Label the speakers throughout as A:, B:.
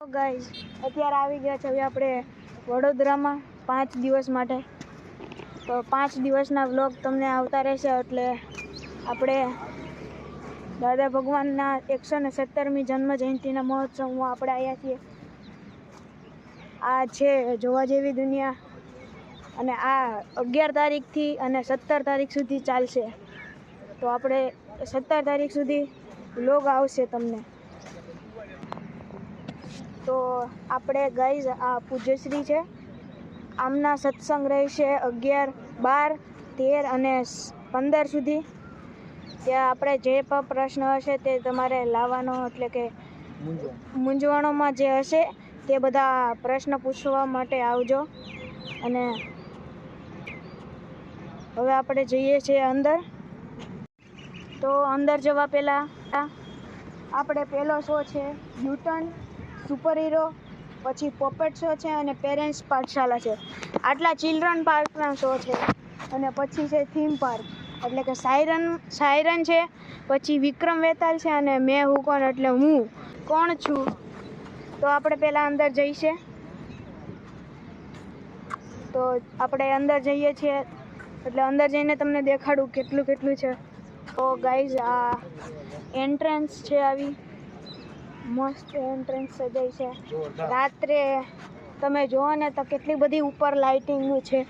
A: Guys અત્યારે આવી ગયા છે હવે આપણે વડોદરામાં 5 દિવસ માટે. તો 5 દિવસના વ્લોગ તમને આવતા રહેશે. એટલે આપણે દાદા ભગવાનના 117મી જન્મ જયંતિના મહોત્સવમાં આપણે આવ્યા છીએ. આ છે જોવા જેવી દુનિયા અને આ 11 તારીખથી અને 17 તારીખ સુધી ચાલશે. તો આપણે 17 તારીખ સુધી વ્લોગ આવશે તમને. તો આપણે ગાઈઝ આ પૂજ્યશ્રી છે, આમના સત્સંગ રહેશે 11, 12, 13 અને 15 સુધી. ત્યાં આપણે જે પણ પ્રશ્ન હશે તે તમારે લાવવાનો, એટલે કે મૂંઝવણોમાં જે હશે તે બધા પ્રશ્ન પૂછવા માટે આવજો. અને હવે આપણે જઈએ છીએ અંદર. તો અંદર જવા પહેલાં આપણે પહેલો શો છે યુટર્ન સુપર હીરો, પછી પોપેટ શો છે અને પેરેન્ટ્સ પાઠશાલા છે. આટલા ચિલ્ડ્રન પાર્કના શો છે. અને પછી છે થીમ પાર્ક, એટલે કે સાયરન છે, પછી વિક્રમ વેતાલ છે અને મેં હું કોણ એટલે હું કોણ છું. તો આપણે પહેલાં અંદર જઈશે. તો આપણે અંદર જઈએ છીએ, એટલે અંદર જઈને તમને દેખાડું કેટલું છે. તો ગાઈઝ આ એન્ટ્રન્સ છે, આવી મસ્ત એન્ટ્રન્સ સજાઈ છે. રાત્રે તમે જુઓ ને તો કેટલી બધી ઉપર લાઇટિંગનું છે,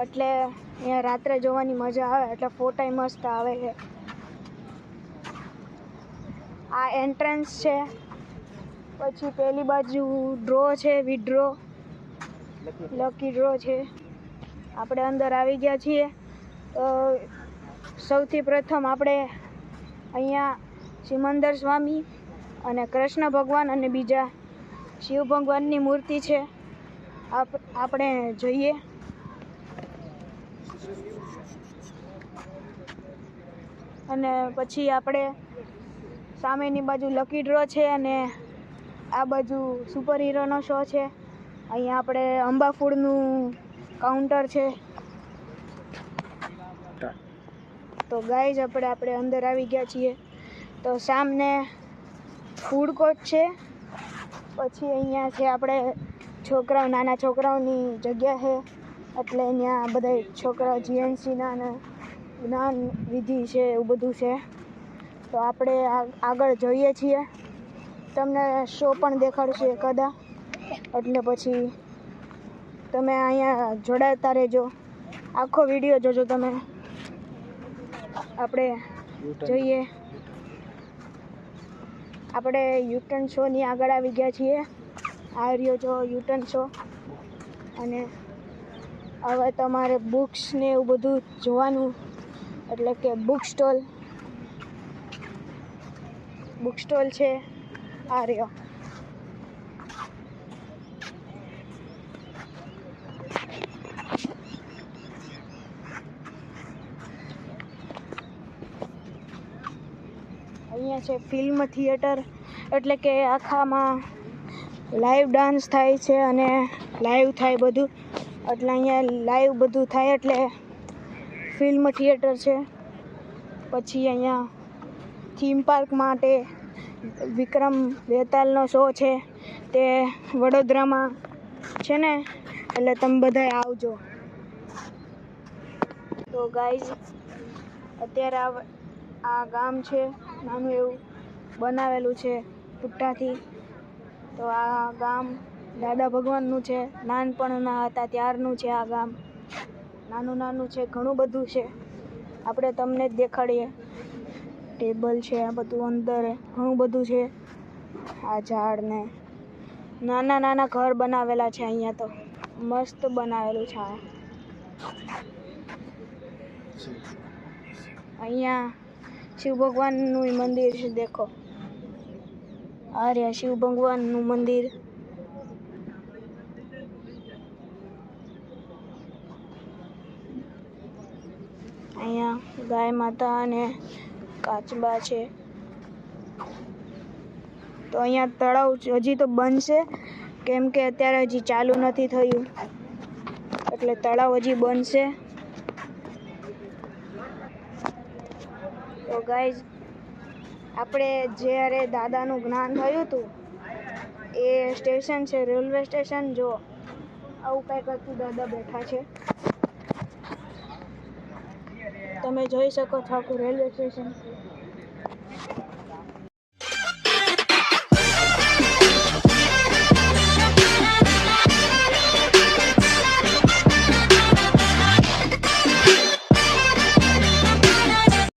A: એટલે અહીંયા રાત્રે જોવાની મજા આવે, એટલે ફોટાય મસ્ત આવે છે. આ એન્ટ્રન્સ છે. પછી પેલી બાજુ ડ્રો છે, વિડ્રો લકી ડ્રો છે. આપણે અંદર આવી ગયા છીએ. સૌથી પ્રથમ આપણે અહીંયા સિમંદર સ્વામી અને કૃષ્ણ ભગવાન અને બીજા શિવ ભગવાનની મૂર્તિ છે. આપણે જોઈએ. અને પછી આપણે સામેની બાજુ લકી ડ્રો છે અને આ બાજુ સુપર હીરોનો શો છે. અહીંયા આપણે અંબા ફૂડનું કાઉન્ટર છે. તો ગાઈઝ આપણે અંદર આવી ગયા છીએ. તો સામને ફૂડ કોર્ટ છે. પછી અહીંયા છે આપણે નાના છોકરાઓની જગ્યા છે, એટલે અહીંયા બધા છોકરાઓ જીએનસીના અને જ્ઞાન વિધિ છે, એવું બધું છે. તો આપણે આગળ જોઈએ છીએ, તમને શો પણ દેખાડશે એકાદા, એટલે પછી તમે અહીંયા જોડાતા રહેજો. આખો વિડીયો જોજો તમે. આપણે જોઈએ. આપણે યુટર્ન શોની આગળ આવી ગયા છીએ. આ રહ્યો જો યુટર્ન શો. અને હવે તમારે બુક્સ ને એવું બધું જોવાનું, એટલે કે બુક સ્ટોલ છે. આ રહ્યો. અહીંયા છે ફિલ્મ થિયેટર, એટલે કે આખામાં લાઈવ ડાન્સ થાય છે અને લાઈવ થાય બધું, એટલે અહીંયા લાઈવ બધું થાય એટલે ફિલ્મ થિયેટર છે. પછી અહીંયા થીમ પાર્ક માટે વિક્રમ વેતાલનો શો છે, તે વડોદરામાં છે ને, એટલે તમે બધા આવજો. તો ગાઈઝ અત્યારે આ ગામ છે, નાનું એવું બનાવેલું છે પુટ્ટાથી. તો આ ગામ દાદા ભગવાનનું છે, નાનપણના હતા ત્યારનું છે. આ ગામ નાનું છે, ઘણું બધું છે. આપણે તમને જ દેખાડીએ. ટેબલ છે, આ બધું અંદર ઘણું બધું છે. આ ઝાડ ને નાના ઘર બનાવેલા છે. અહીંયા તો મસ્ત બનાવેલું છે. અહીંયા શિવ ભગવાનનું મંદિર છે, દેખો. આ રહ્યા શિવ ભગવાનનું મંદિર. અહીંયા ગાય માતા અને કાચબા છે. તો અહીંયા તળાવ હજી તો બનશે, કેમ કે અત્યારે હજી ચાલુ નથી થયું, એટલે તળાવ હજી બનશે. તો ગાઈઝ આપણે જ્યારે દાદાનું જ્ઞાન થયું હતું એ સ્ટેશન છે રેલવે સ્ટેશન. જો આવું કંઈક હતું, દાદા બેઠા છે, તમે જોઈ શકો છો આખું રેલવે સ્ટેશન.